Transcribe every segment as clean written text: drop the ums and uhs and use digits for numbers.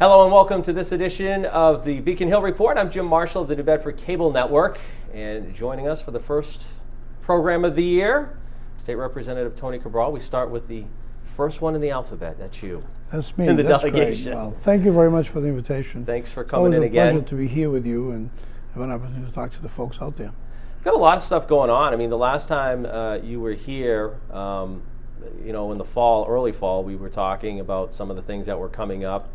Hello and welcome to this edition of the Beacon Hill Report. I'm Jim Marshall of the New Bedford Cable Network, and joining us for the first program of the year, State Representative Tony Cabral. We start with the first one in the alphabet. That's you. That's me. In the That's delegation. Great. Well, thank you very much for the invitation. Thanks for coming in again. It's always a pleasure to be here with you and have an opportunity to talk to the folks out there. We've got a lot of stuff going on. I mean, the last time you were here, in the fall, early fall, we were talking about some of the things that were coming up.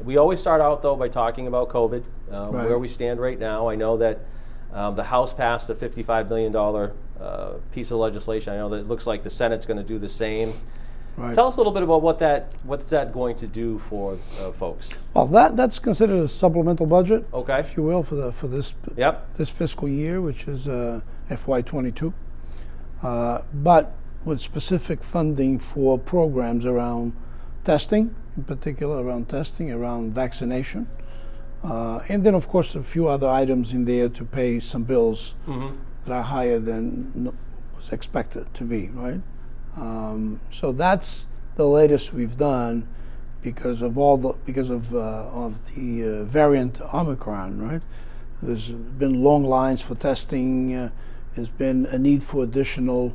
We always start out, though, by talking about COVID, Right. where we stand right now. I know that the House passed a $55 million piece of legislation. I know that it looks like the Senate's going to do the same. Right. Tell us a little bit about what's that going to do for folks. Well, that's considered a supplemental budget, Okay. if you will, for this Yep. this fiscal year, which is FY22. But with specific funding for programs around testing, in particular around testing, around vaccination. And then, of course, a few other items in there to pay some bills that are higher than was expected to be, right? So that's the latest we've done because of the variant Omicron, right? There's been long lines for testing. There's been a need for additional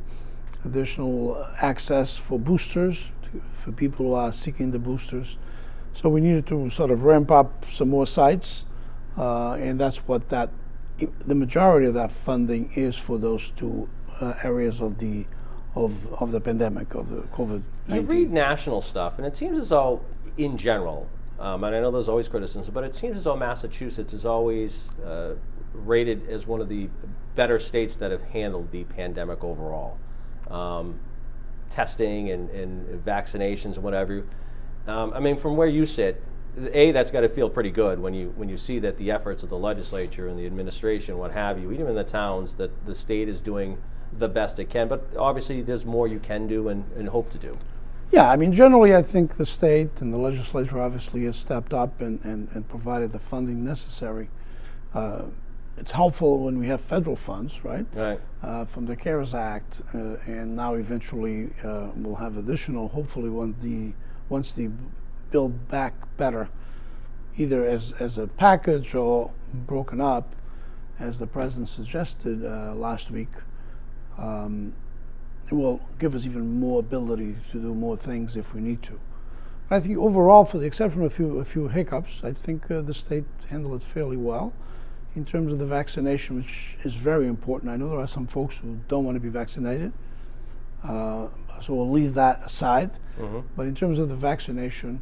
access for boosters for people who are seeking the boosters. So we needed to sort of ramp up some more sites, and that's what the majority of that funding is for those two areas of the pandemic, of the COVID-19. You read national stuff, and it seems as though, in general, and I know there's always criticism, but it seems as though Massachusetts is always rated as one of the better states that have handled the pandemic overall. Testing and vaccinations and whatever. I mean, from where you sit, that's got to feel pretty good when you see that the efforts of the legislature and the administration, what have you, even in the towns, that the state is doing the best it can. But obviously, there's more you can do and hope to do. Yeah, I mean, generally, I think the state and the legislature obviously has stepped up and provided the funding necessary. It's helpful when we have federal funds, right? Right. From the CARES Act, and now eventually we'll have additional, hopefully once the Build Back Better, either as a package or broken up, as the president suggested last week, it will give us even more ability to do more things if we need to. But I think overall, for the exception of a few hiccups, I think the state handled it fairly well. In terms of the vaccination, which is very important. I know there are some folks who don't want to be vaccinated, so we'll leave that aside. But in terms of the vaccination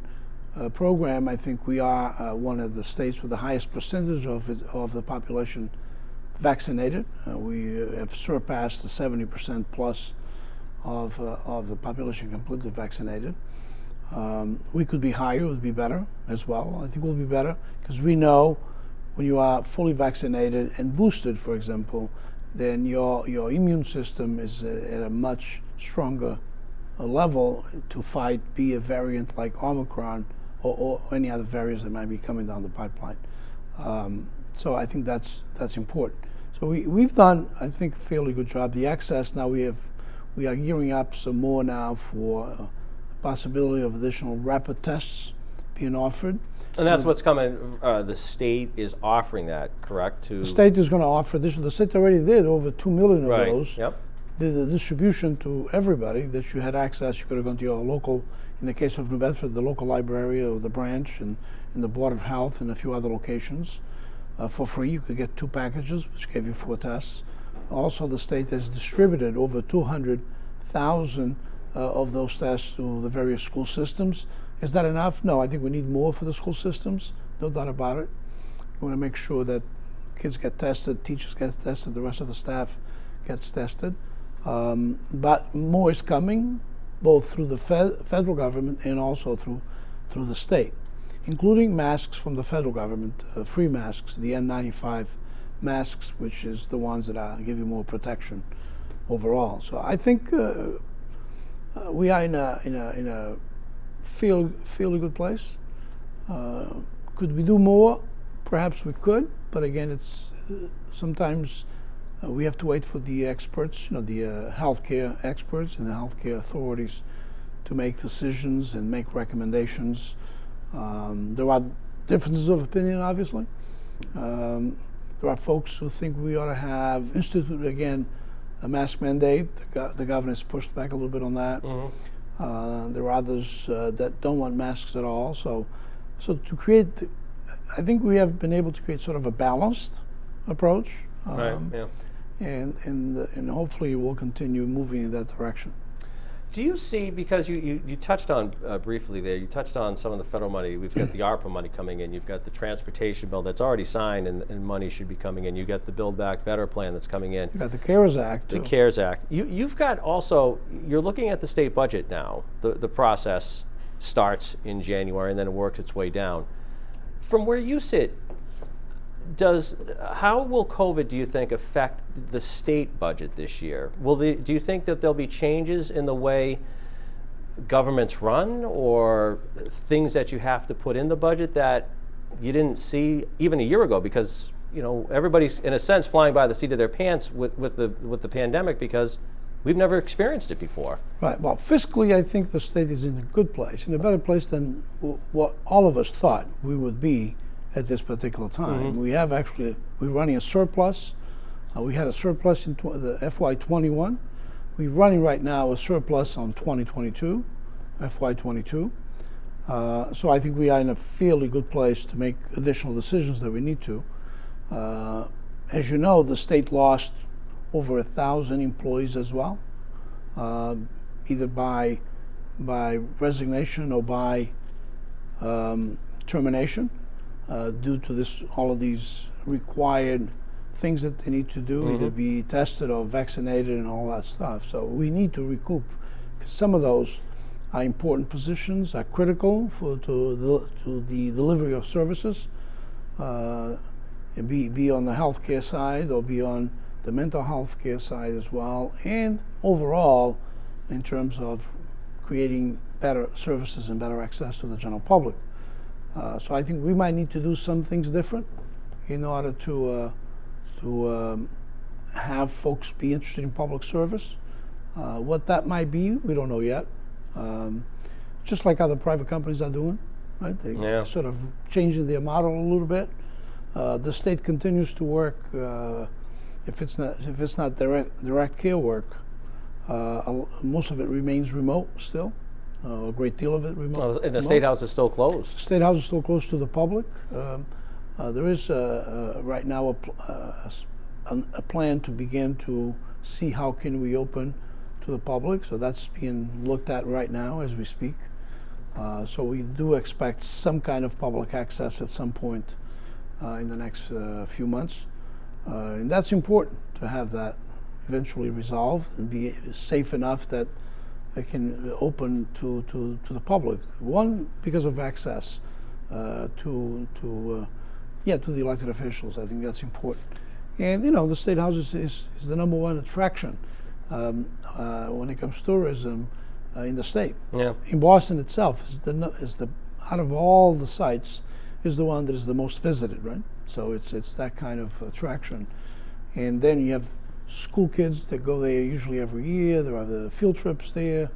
program, I think we are one of the states with the highest percentage of the population vaccinated. We have surpassed the 70% plus of the population completely vaccinated. We could be higher, it would be better as well. I think we'll be better because we know when you are fully vaccinated and boosted, for example, then your immune system is at a much stronger level to fight be a variant like Omicron or any other variants that might be coming down the pipeline. So I think that's important. So we've done, I think, a fairly good job. The access now we are gearing up some more now for the possibility of additional rapid tests being offered. And that's what's coming. The state is offering that, correct? The state is going to offer this. The state already did over 2 million of those. Yep. The distribution to everybody that you had access. You could have gone to your local, in the case of New Bedford, the local library or the branch and the Board of Health and a few other locations. For free, you could get 2 packages, which gave you 4 tests. Also, the state has distributed over 200,000 of those tests to the various school systems. Is that enough? No, I think we need more for the school systems, no doubt about it. We want to make sure that kids get tested, teachers get tested, the rest of the staff gets tested. But more is coming, both through the federal government and also through the state, including masks from the federal government, free masks, the N95 masks, which is the ones that give you more protection overall. So I think we are in a fairly good place. Could we do more? Perhaps we could, but again, it's sometimes we have to wait for the experts, the healthcare experts and the healthcare authorities to make decisions and make recommendations. There are differences of opinion, obviously. There are folks who think we ought to have instituted again a mask mandate. The governor's pushed back a little bit on that. Mm-hmm. There are others that don't want masks at all. So to create, I think we have been able to create sort of a balanced approach. Right. Yeah. And hopefully we'll continue moving in that direction. Do you see, because you touched on briefly there, you touched on some of the federal money. We've got the ARPA money coming in. You've got the transportation bill that's already signed and money should be coming in. You've got the Build Back Better plan that's coming in. You've got the CARES Act, too. The CARES Act. You've got also, you're looking at the state budget now. The process starts in January and then it works its way down. From where you sit, how will COVID, do you think, affect the state budget this year? Do you think that there'll be changes in the way governments run, or things that you have to put in the budget that you didn't see even a year ago? Because everybody's in a sense flying by the seat of their pants with the pandemic, because we've never experienced it before. Right. Well, fiscally, I think the state is in a good place, in a better place than what all of us thought we would be at this particular time. Mm-hmm. We're running a surplus. We had a surplus in the FY21. We're running right now a surplus on 2022, FY22. So I think we are in a fairly good place to make additional decisions that we need to. As you know, the state lost over 1,000 employees as well, either by resignation or by termination. Due to all of these required things that they need to do, mm-hmm. either be tested or vaccinated and all that stuff. So we need to recoup, because some of those are important positions, are critical to the delivery of services, be on the healthcare side or be on the mental health care side as well, and overall in terms of creating better services and better access to the general public. So I think we might need to do some things different in order to have folks be interested in public service. What that might be, we don't know yet. Just like other private companies are doing, right? They're sort of changing their model a little bit. The state continues to work. If it's not direct care work, most of it remains remote still. A great deal of it remote. And the State House is still closed. The State House is still closed to the public. There is right now a plan to begin to see how can we open to the public. So that's being looked at right now as we speak. So we do expect some kind of public access at some point in the next few months. And that's important to have that eventually resolved and be safe enough that they can open to the public. One, because of access to the elected officials. I think that's important. And the State House is the number one attraction when it comes to tourism in the state. Yeah. In Boston itself is the out of all the sites is the one that is the most visited, right? So it's that kind of attraction. And then you have school kids that go there usually every year. There are the field trips there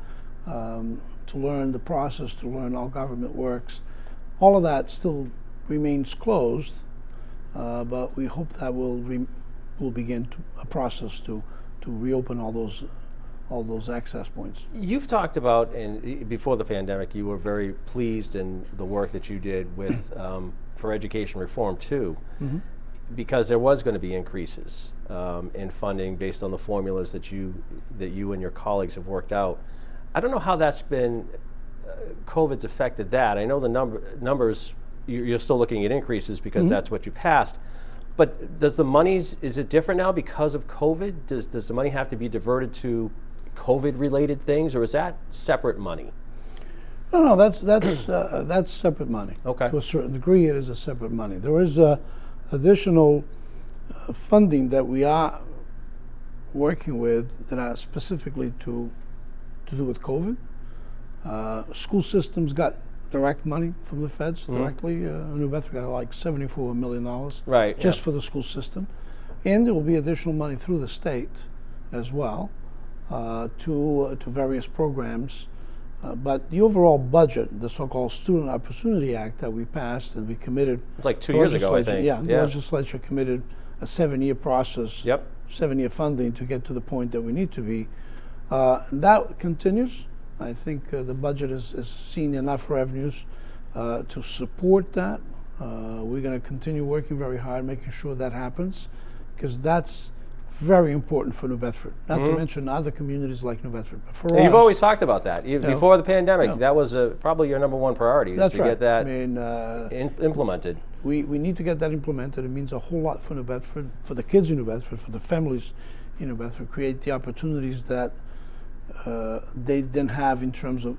to learn the process, to learn how government works. All of that still remains closed, but we hope that will begin a process to reopen all those access points. You've talked about, and before the pandemic, you were very pleased in the work that you did with for education reform too, mm-hmm. because there was going to be increases in funding based on the formulas that you and your colleagues have worked out. I don't know how that's been, COVID's affected that. I know the numbers you're still looking at increases because that's what you passed. But does the monies, is it different now because of COVID? Does the money have to be diverted to COVID-related things, or is that separate money? No, that's separate money. Okay. To a certain degree, it is a separate money. There is additional funding that we are working with that are specifically to do with COVID. School systems got direct money from the feds directly. New Bedford got like $74 million Right. just for the school system. And there will be additional money through the state as well to various programs. But the overall budget, the so-called Student Opportunity Act that we passed and we committed. It's like 2 years ago, I think. Yeah, the legislature committed a 7-year process, 7-year funding to get to the point that we need to be. That continues. I think the budget has seen enough revenues to support that. We're going to continue working very hard, making sure that happens, because that's very important for New Bedford, not to mention other communities like New Bedford. But for us, you've always talked about that. Even before the pandemic, Yeah. that was probably your number one priority, is That's to right. get that I mean, implemented. we need to get that implemented. It means a whole lot for New Bedford, for the kids in New Bedford, for the families in New Bedford, create the opportunities that they didn't have in terms of,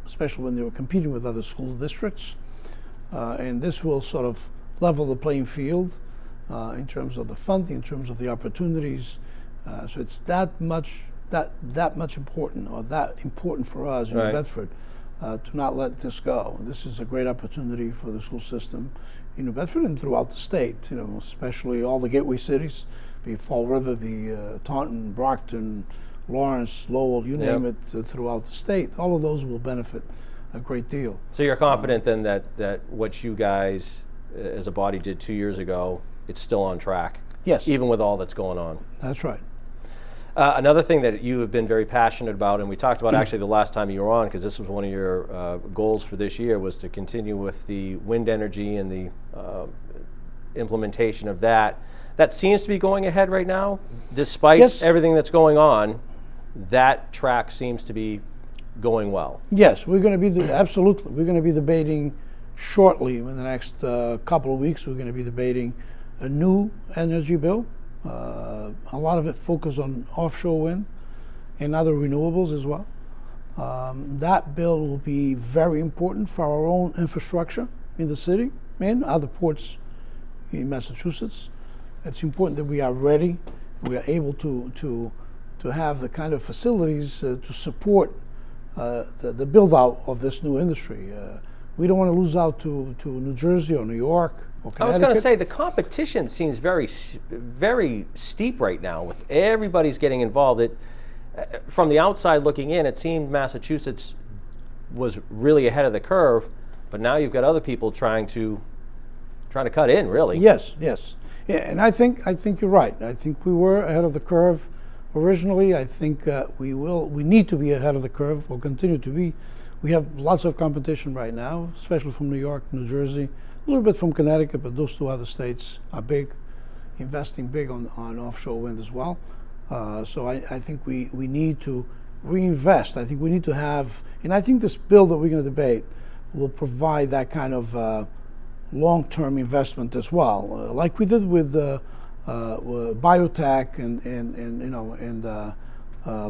especially when they were competing with other school districts. And this will sort of level the playing field in terms of the funding, in terms of the opportunities. So it's that much important, or that important for us in New Bedford to not let this go. This is a great opportunity for the school system in New Bedford and throughout the state. You know, especially all the gateway cities, be it Fall River, be Taunton, Brockton, Lawrence, Lowell, you name it, throughout the state. All of those will benefit a great deal. So you're confident then that what you guys as a body did 2 years ago, it's still on track? Yes. Even with all that's going on? That's right. Another thing that you have been very passionate about, and we talked about actually the last time you were on, because this was one of your goals for this year, was to continue with the wind energy and the implementation of that. That seems to be going ahead right now, despite everything that's going on. That track seems to be going well. Yes, we're going to be absolutely. We're going to be debating shortly in the next couple of weeks. We're going to be debating a new energy bill. A lot of it focused on offshore wind and other renewables as well. That bill will be very important for our own infrastructure in the city and other ports in Massachusetts. It's important that we are ready. We are able to have the kind of facilities to support the build out of this new industry. We don't want to lose out to New Jersey or New York or Connecticut. I was going to say the competition seems very steep right now with everybody's getting involved. From the outside looking in, it seemed Massachusetts was really ahead of the curve, but now you've got other people trying to cut in, really. Yes. Yeah, and I think you're right. I think we were ahead of the curve originally. I think we need to be ahead of the curve. We'll continue to be. We have lots of competition right now, especially from New York, New Jersey, a little bit from Connecticut, but those two other states are investing big on offshore wind as well. So I think we need to reinvest. I think we need to have, and I think this bill that we're going to debate will provide that kind of long-term investment as well, like we did with biotech and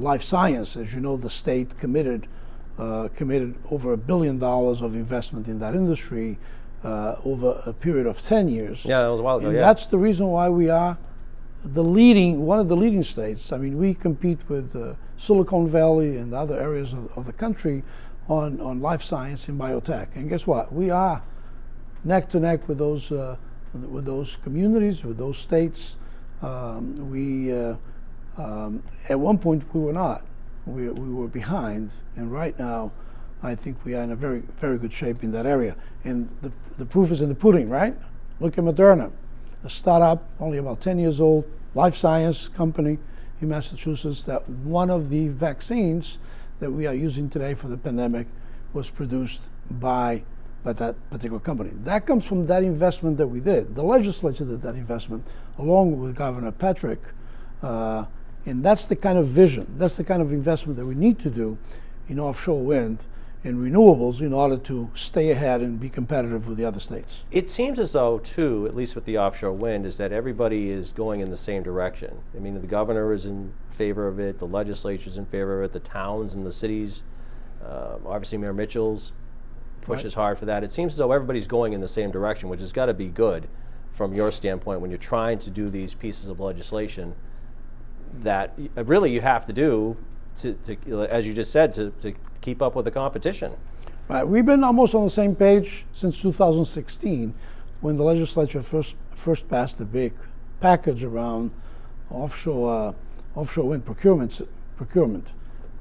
life science. As you know, the state committed over $1 billion of investment in that industry over a period of 10 years. Yeah, that was a while ago. And that's the reason why we are one of the leading states. I mean, we compete with Silicon Valley and other areas of the country on life science and biotech. And guess what? We are neck to neck with those communities, with those states. At one point we were not. We were behind, and right now I think we are in a very, very good shape in that area. And the proof is in the pudding, right? Look at Moderna, a startup, only about 10 years old, life science company in Massachusetts, that one of the vaccines that we are using today for the pandemic was produced by that particular company. That comes from that investment that we did. The legislature did that investment along with Governor Patrick. And that's the kind of vision, that's the kind of investment that we need to do in offshore wind. in renewables in order to stay ahead and be competitive with the other states. It seems as though, too, at least with the offshore wind, is that everybody is going in the same direction. I mean, the governor is in favor of it, the legislature is in favor of it, the towns and the cities, obviously Mayor Mitchell's pushes hard for that. It seems as though everybody's going in the same direction, which has got to be good from your standpoint when you're trying to do these pieces of legislation that really you have to do to as you just said, to keep up with the competition. Right. We've been almost on the same page since 2016, when the legislature first passed the big package around offshore wind procurement.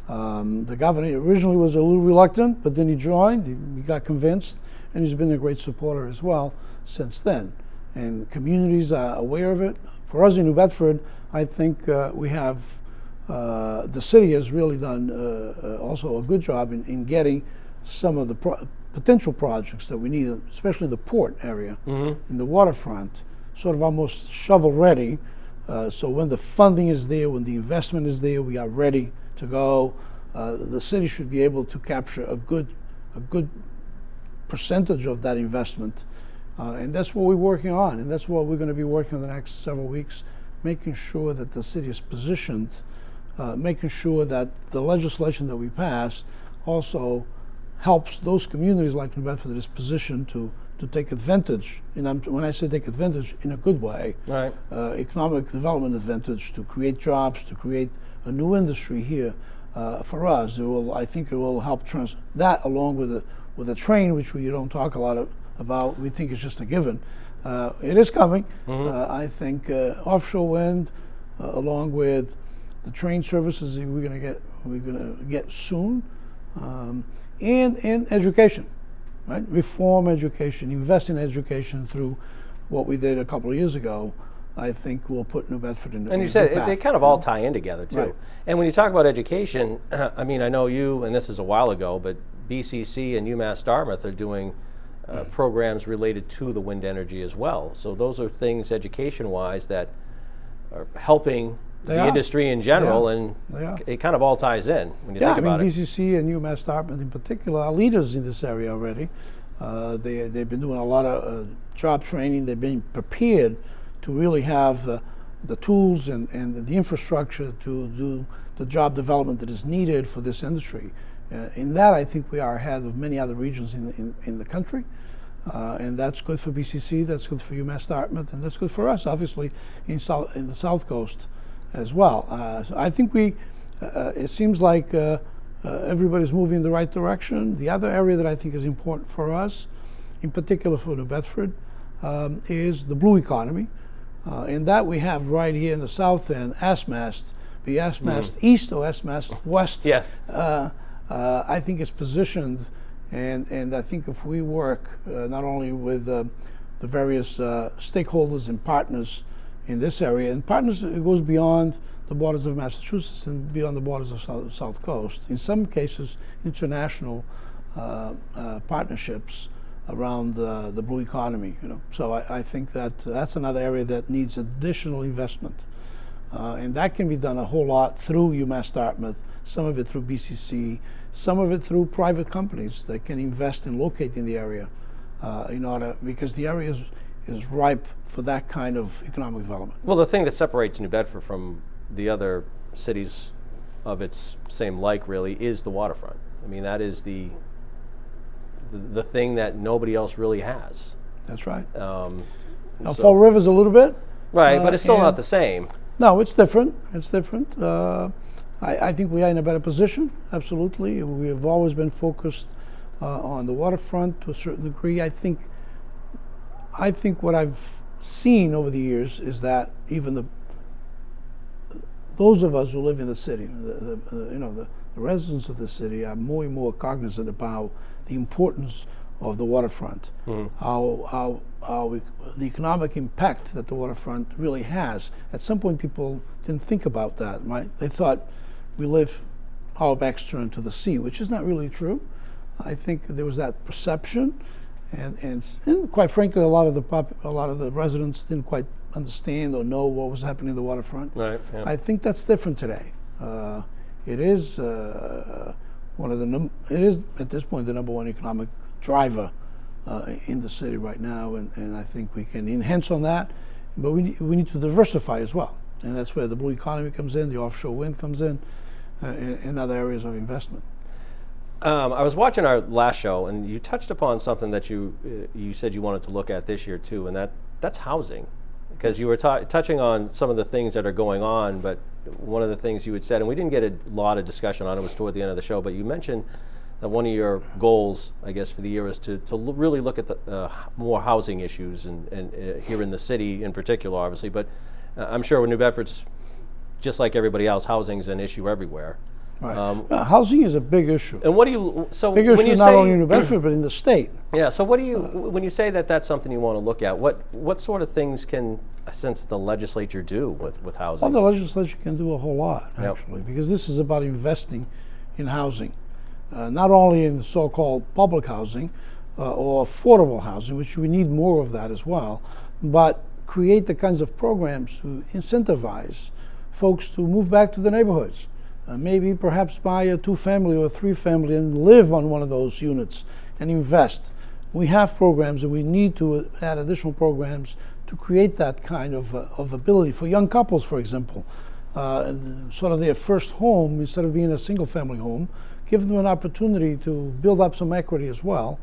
The governor originally was a little reluctant, but then he joined. He got convinced, and he's been a great supporter as well since then. And communities are aware of it. For us in New Bedford, I think we have. The city has really done also a good job in getting some of the potential projects that we need, especially in the port area, in the waterfront, sort of almost shovel ready. So when the funding is there, when the investment is there, we are ready to go. The city should be able to capture a good percentage of that investment, and that's what we're working on, and that's what we're going to be working on the next several weeks, making sure that the city is positioned. Making sure that the legislation that we pass also helps those communities like New Bedford that is positioned to take advantage, and when I say take advantage, in a good way, right. Economic development advantage, to create jobs, to create a new industry here for us. I think it will help that along with the train, which we don't talk a lot about. We think it's just a given. It is coming. I think offshore wind, along with the train services we're going to get soon, and education, right? Reform education, invest in education through what we did a couple of years ago. I think will put New Bedford in. And you said they kind of all tie in together too. Right. And when you talk about education, I mean, I know you, and this is a while ago, but BCC and UMass Dartmouth are doing programs related to the wind energy as well. So those are things education-wise that are helping the industry in general, and it kind of all ties in when you think about it. BCC and UMass Dartmouth in particular are leaders in this area already. They've been doing a lot of job training. They've been prepared to really have the tools and the infrastructure to do the job development that is needed for this industry. In that, I think we are ahead of many other regions in the country. And that's good for BCC, that's good for UMass Dartmouth, and that's good for us, obviously, in the South Coast as well. So I think it seems like everybody's moving in the right direction. The other area that I think is important for us, in particular for New Bedford, is the blue economy. And that we have right here in the south end, ASMAST, the ASMAST East or ASMAST West. Yeah. I think it's positioned, and I think if we work not only with the various stakeholders and partners in this area, and partners, it goes beyond the borders of Massachusetts and beyond the borders of South Coast. In some cases, international partnerships around the blue economy. So I think that's another area that needs additional investment, and that can be done a whole lot through UMass Dartmouth. Some of it through BCC, some of it through private companies that can invest and locate in the area, because the area is ripe for that kind of economic development. Well, the thing that separates New Bedford from the other cities of its same like really is the waterfront. I mean, that is the thing that nobody else really has. That's right. Now, Fall River's a little bit. Right, but it's still not the same. No, it's different. It's different. I think we are in a better position, absolutely. We have always been focused on the waterfront to a certain degree. I think what I've seen over the years is that even those of us who live in the city, the residents of the city, are more and more cognizant about the importance of the waterfront, how the economic impact that the waterfront really has. At some point, people didn't think about that, right? They thought we live our backs turned to the sea, which is not really true. I think there was that perception, and quite frankly, a lot of the residents didn't quite understand or know what was happening in the waterfront. Right. Yeah. I think that's different today. It is one of the it is at this point the number one economic driver in the city right now, and I think we can enhance on that, but we need to diversify as well, and that's where the blue economy comes in, the offshore wind comes in, and other areas of investment. I was watching our last show, and you touched upon something that you said you wanted to look at this year too, and that's housing, because you were touching on some of the things that are going on. But one of the things you had said, and we didn't get a lot of discussion on it, was toward the end of the show, but you mentioned that one of your goals, I guess, for the year is to really look at the more housing issues, and here in the city in particular, obviously. But I'm sure when New Bedford's just like everybody else, housing's an issue everywhere. Right. Housing is a big issue. And what do you big when issue you not say, only in New Bedford but in the state? Yeah. So what do you when you say that that's something you want to look at? What sort of things can, since the legislature, do with housing? Well, the legislature can do a whole lot actually, because this is about investing in housing, not only in so-called public housing or affordable housing, which we need more of that as well, but create the kinds of programs to incentivize folks to move back to the neighborhoods. Maybe perhaps buy a 2-family or a 3-family and live on one of those units and invest. We have programs, and we need to add additional programs to create that kind of ability for young couples, for example. Sort of their first home, instead of being a single-family home, give them an opportunity to build up some equity as well,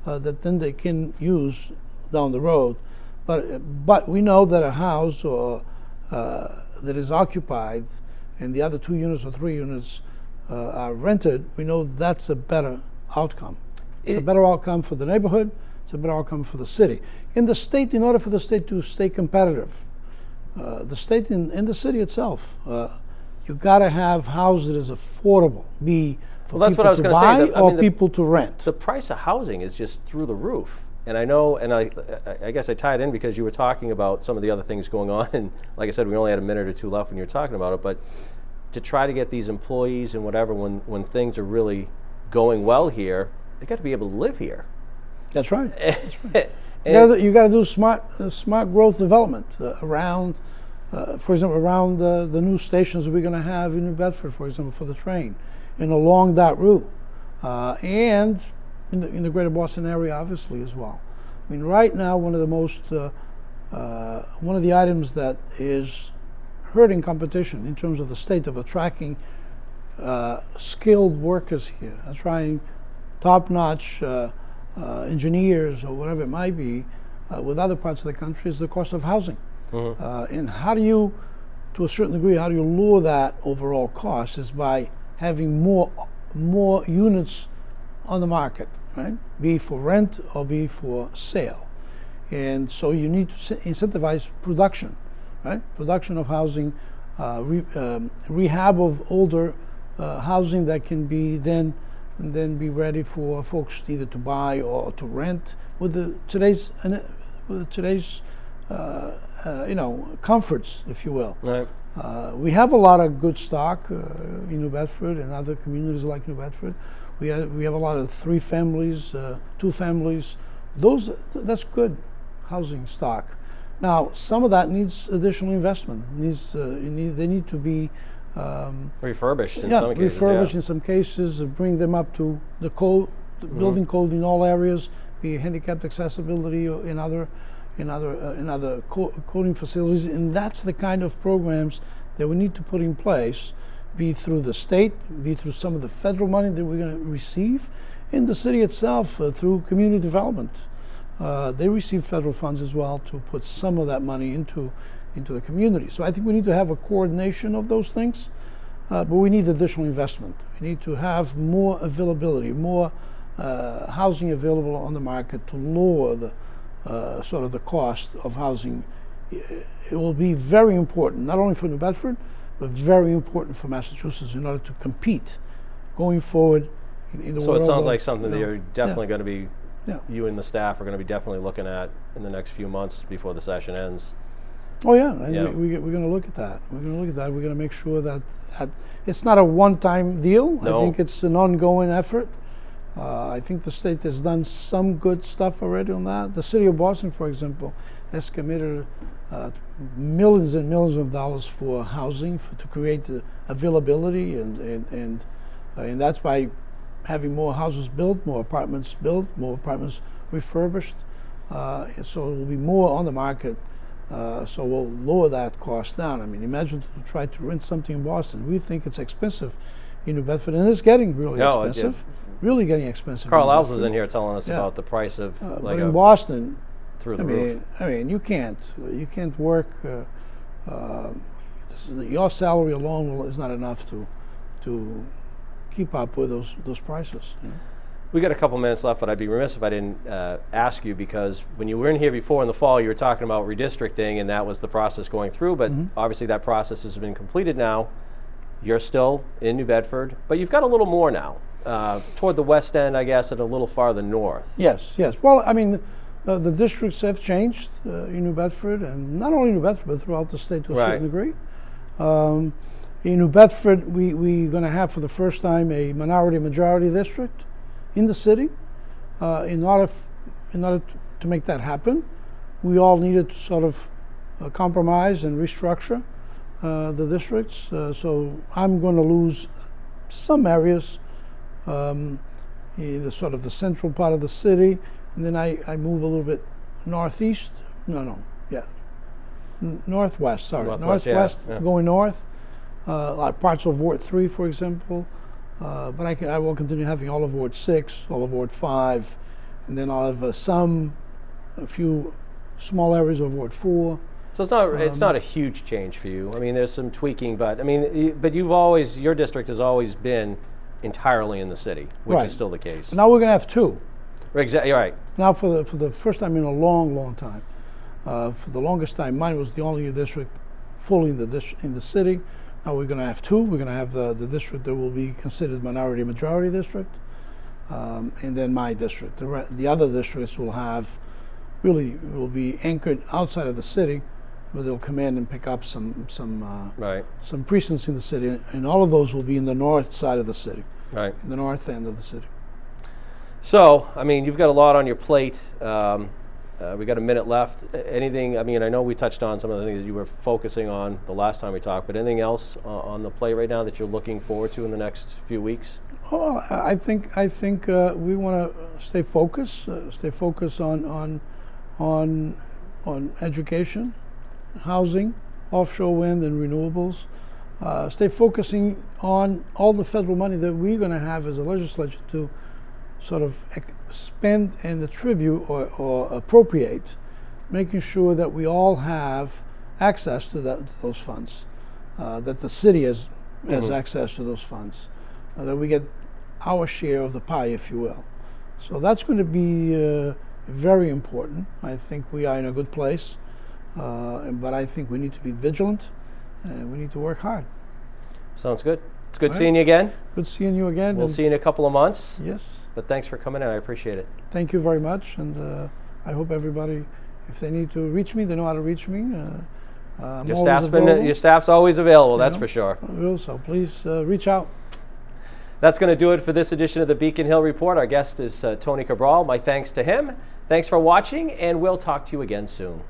that then they can use down the road. But we know that a house that is occupied and the other 2 units or 3 units are rented, we know that's a better outcome. It's a better outcome for the neighborhood, it's a better outcome for the city. In the state, in order for the state to stay competitive, the state and the city itself, you've got to have housing that is affordable, be for people to buy or people to rent. The price of housing is just through the roof. And I know, and I guess I tied in because you were talking about some of the other things going on, and like I said, we only had a minute or two left when you were talking about it, but to try to get these employees and whatever, when things are really going well here, they got to be able to live here. That's right. That's right. You got to do smart growth development around, for example, around the new stations we're going to have in New Bedford, for example, for the train, and along that route, and in the greater Boston area, obviously, as well. I mean, right now, one of the items that is hurting competition in terms of the state of attracting skilled workers here, trying top-notch engineers or whatever it might be with other parts of the country, is the cost of housing. Mm-hmm. And how do you, to a certain degree, how do you lower that overall cost? Is by having more units on the market, right? Be for rent or be for sale. And so you need to incentivize production, right? Production of housing, rehab of older housing that can be then be ready for folks either to buy or to rent with today's comforts, if you will. Right. We have a lot of good stock in New Bedford and other communities like New Bedford. We have a lot of 3 families, 2 families. That's good housing stock. Now, some of that needs additional investment. They need to be refurbished in some cases. Refurbished in some cases. Bring them up to the code, the building code in all areas. Be handicapped accessibility in other coding facilities, and that's the kind of programs that we need to put in place. Be through the state, be through some of the federal money that we're going to receive, in the city itself through community development. They receive federal funds as well to put some of that money into the community. So I think we need to have a coordination of those things, but we need additional investment. We need to have more availability, more housing available on the market to lower the sort of the cost of housing. It will be very important, not only for New Bedford, but very important for Massachusetts in order to compete going forward in the world. So it sounds like something that you're definitely going to be, you and the staff are going to be definitely looking at in the next few months before the session ends. Oh yeah, and we're going to look at that. We're going to look at that. We're going to make sure that it's not a one-time deal. No. I think it's an ongoing effort. I think the state has done some good stuff already on that. The city of Boston, for example, has committed millions and millions of dollars for housing to create the availability, and that's by having more houses built, more apartments built, more apartments refurbished. So it will be more on the market. So we'll lower that cost down. I mean, imagine to try to rent something in Boston. We think it's expensive in New Bedford, and it's getting really expensive. Really getting expensive. Carl Alves was in here telling us about the price of but in Boston, through the roof. I mean, you can't work. Your salary alone is not enough to keep up with those prices. You know? We got a couple minutes left, but I'd be remiss if I didn't ask you, because when you were in here before in the fall, you were talking about redistricting, and that was the process going through. But obviously, that process has been completed now. You're still in New Bedford, but you've got a little more now toward the west end, I guess, and a little farther north. Yes. Well, I mean, the districts have changed in New Bedford, and not only New Bedford, but throughout the state to a certain degree. In New Bedford, we're going to have for the first time a minority-majority district in the city. In order to make that happen, we all needed to sort of compromise and restructure the districts. So I'm going to lose some areas in the sort of the central part of the city, and then I move a little bit northeast. Northwest. Sorry, northwest, yeah. Going north. Like parts of Ward 3, for example. But I will continue having all of Ward 6, all of Ward 5, and then I'll have a few small areas of Ward 4. So it's not a huge change for you. I mean, there's some tweaking, but I mean, but your district has always been entirely in the city, which is still the case. Now we're going to have two. Exactly right. Now for the first time in a long time, for the longest time, mine was the only district fully in the city. Now we're going to have two. We're going to have the district that will be considered minority-majority district, and then my district. The other districts will be anchored outside of the city, but they'll come in and pick up some precincts in the city, and all of those will be in the north side of the city, in the north end of the city. So, I mean, you've got a lot on your plate. We got a minute left. Anything, I mean, I know we touched on some of the things that you were focusing on the last time we talked, but anything else on the plate right now that you're looking forward to in the next few weeks? Well, I think we want to stay focused on education, housing, offshore wind, and renewables. Stay focusing on all the federal money that we're going to have as a legislature to sort of spend and attribute or appropriate, making sure that we all have access to those funds, that the city has access to those funds, that we get our share of the pie, if you will. So that's going to be very important. I think we are in a good place, but I think we need to be vigilant and we need to work hard. Sounds good. It's good seeing you again. Good seeing you again. We'll see you in a couple of months. Yes. But thanks for coming in. I appreciate it. Thank you very much. And I hope everybody, if they need to reach me, they know how to reach me. Your staff's always available, that's for sure. So please reach out. That's going to do it for this edition of the Beacon Hill Report. Our guest is Tony Cabral. My thanks to him. Thanks for watching, and we'll talk to you again soon.